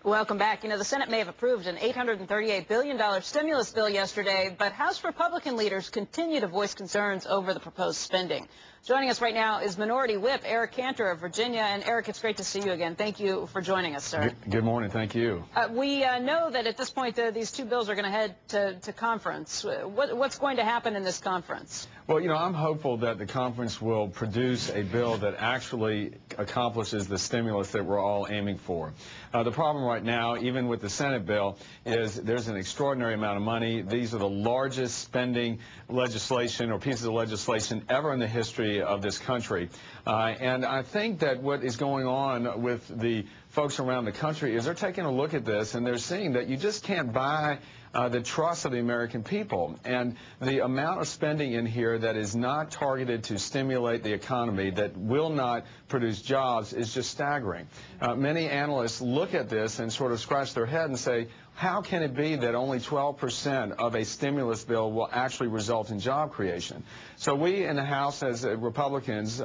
Welcome back. You know, the Senate may have approved an $838 billion stimulus bill yesterday, but House Republican leaders continue to voice concerns over the proposed spending. Joining us right now is Minority Whip Eric Cantor of Virginia. And Eric, it's great to see you again. Thank you for joining us, sir. Good morning. Thank you. We know that at this point these two bills are going to head to conference. What's going to happen in this conference? Well, you know, I'm hopeful that the conference will produce a bill that actually accomplishes the stimulus that we're all aiming for. The problem right now, even with the Senate bill, is there's an extraordinary amount of money. These are the largest spending legislation or pieces of legislation ever in the history of this country. And I think that what is going on with the folks around the country is they're taking a look at this and they're seeing that you just can't buy the trust of the American people. And the amount of spending in here that is not targeted to stimulate the economy, that will not produce jobs, is just staggering. Many analysts look at this and sort of scratch their head and say, how can it be that only 12% of a stimulus bill will actually result in job creation? So we in the House, as Republicans,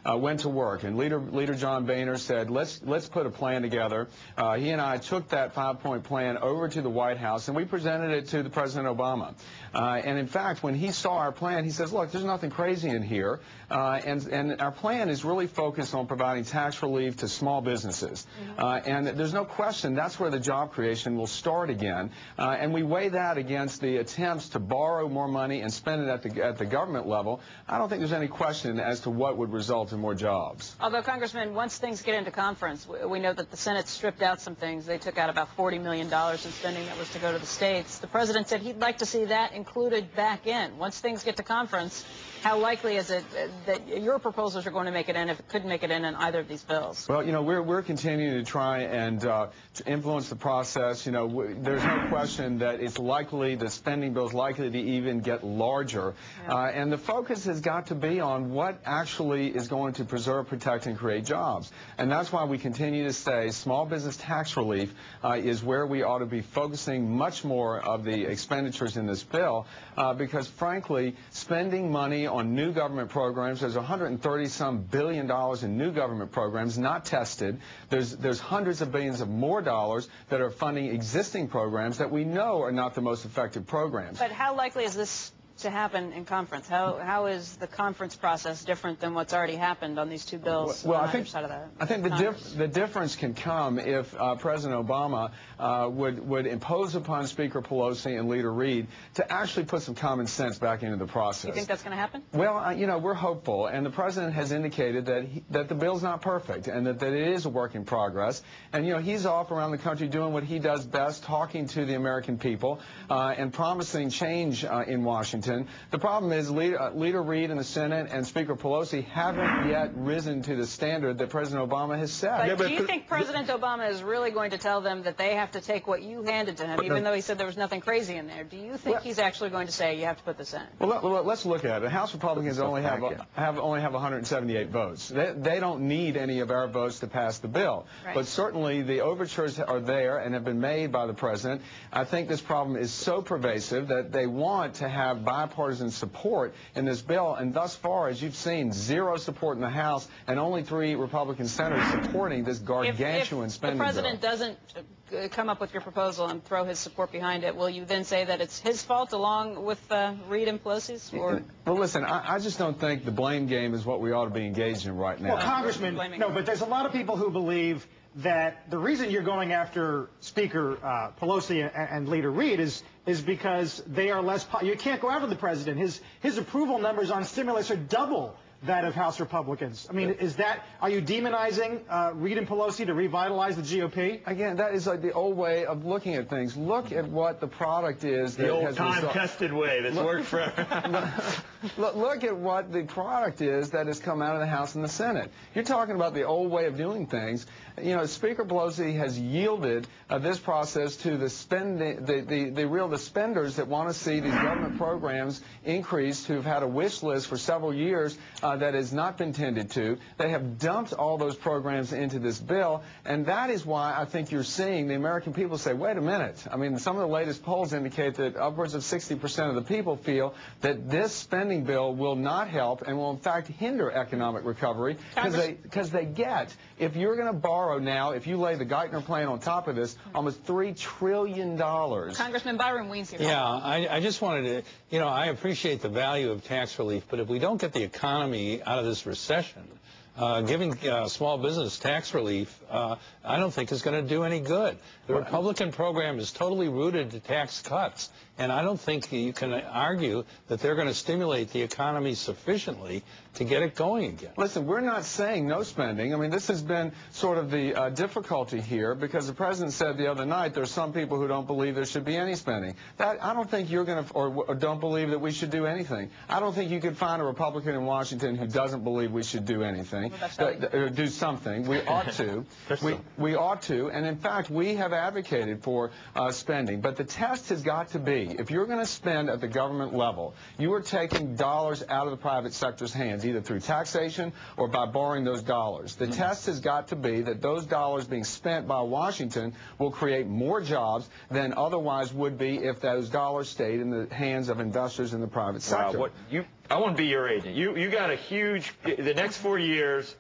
went to work, and Leader John Boehner said, let's put a plan together. He and I took that 5-point plan over to the White House, and we presented it to the President Obama. And in fact, when he saw our plan, he says, look, there's nothing crazy in here, and our plan is really focused on providing tax relief to small businesses. And there's no question that's where the job creation will start again, and we weigh that against the attempts to borrow more money and spend it at the government level. I don't think there's any question as to what would result in more jobs. Although, Congressman, once things get into conference, we know that the Senate stripped out some things. They took out about $40 million in spending that was to go to the states. The president said he'd like to see that included back in. Once things get to conference, how likely is it that your proposals are going to make it in if it couldn't make it in either of these bills? Well, you know, we're continuing to try and to influence the process. You know, there's no question that it's likely, the spending bill is likely to even get larger. Yeah. And the focus has got to be on what actually is going to preserve, protect, and create jobs. And that's why we continue to say small business tax relief is where we ought to be focusing much more of the expenditures in this bill, because, frankly, spending money on new government programs, there's $130-some billion in new government programs not tested. There's hundreds of billions of more dollars that are funding existing programs that we know are not the most effective programs. But how likely is this to happen in conference? How is the conference process different than what's already happened on these two bills? Well, on I think the difference can come if President Obama would impose upon Speaker Pelosi and Leader Reid to actually put some common sense back into the process. You think that's going to happen? Well, you know, we're hopeful, and the president has indicated that the bill's not perfect and that it is a work in progress. And you know, he's off around the country doing what he does best, talking to the American people and promising change in Washington. The problem is Leader Reid in the Senate and Speaker Pelosi haven't yet risen to the standard that President Obama has set. But do you think President Obama is really going to tell them that they have to take what you handed to him, even though he said there was nothing crazy in there? Do you think he's actually going to say you have to put this in? Well, let's look at it. House Republicans only have 178 votes. They don't need any of our votes to pass the bill. Right. But certainly the overtures are there and have been made by the president. I think this problem is so pervasive that they want to have bipartisan support in this bill, and thus far, as you've seen, zero support in the House and only 3 Republican senators supporting this gargantuan spending bill. If the president doesn't come up with your proposal and throw his support behind it, will you then say that it's his fault along with Reid and Pelosi's? Or? Well, listen, I just don't think the blame game is what we ought to be engaged in right now. Well, Congressman, no, but there's a lot of people who believe that the reason you're going after Speaker Pelosi and Leader Reid is because they are less you can't go after the president. His approval numbers on stimulus are double that of House Republicans. I mean, are you demonizing Reid and Pelosi to revitalize the GOP? Again, that is like the old way of looking at things. Look at what the product is. The old time-tested way that's worked forever. Look at what the product is that has come out of the House and the Senate. You're talking about the old way of doing things. You know, Speaker Pelosi has yielded this process to the spenders that want to see these government programs increased, who've had a wish list for several years, that has not been tended to. They have dumped all those programs into this bill, and that is why I think you're seeing the American people say, wait a minute. I mean, some of the latest polls indicate that upwards of 60% of the people feel that this spending bill will not help and will, in fact, hinder economic recovery because they get, if you're going to borrow now, if you lay the Geithner plan on top of this, almost $3 trillion. Congressman Byron Weens here. Yeah, I just wanted to, I appreciate the value of tax relief, but if we don't get the economy out of this recession, giving small business tax relief, I don't think is going to do any good. The Republican program is totally rooted to tax cuts, and I don't think you can argue that they're going to stimulate the economy sufficiently to get it going again. Listen, we're not saying no spending. I mean, this has been sort of the difficulty here because the president said the other night there's some people who don't believe there should be any spending. That I don't think you're going to, or don't believe that we should do anything. I don't think you could find a Republican in Washington who doesn't believe we should do anything, do something. We ought to. We ought to, and in fact, we have advocated for spending. But the test has got to be, if you're going to spend at the government level, you are taking dollars out of the private sector's hands, either through taxation or by borrowing those dollars. The test has got to be that those dollars being spent by Washington will create more jobs than otherwise would be if those dollars stayed in the hands of investors in the private sector. Wow, I want to be your agent. You got a huge, the next 4 years,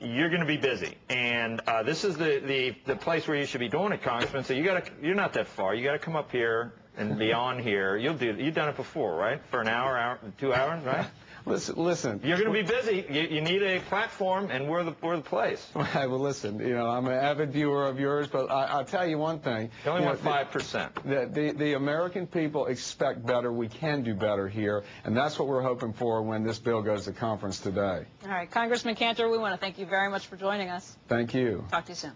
you're going to be busy, and this is the place where you should be doing it, Congressman. So you're not that far. You got to come up here and be on here. You've done it before, right? For an hour, 2 hours, right? Listen. You're going to be busy. You need a platform, and we're the place. Right, well, listen. I'm an avid viewer of yours, but I'll tell you one thing. You only want 5%. The American people expect better. We can do better here, and that's what we're hoping for when this bill goes to conference today. All right, Congressman Cantor, we want to thank you very much for joining us. Thank you. Talk to you soon.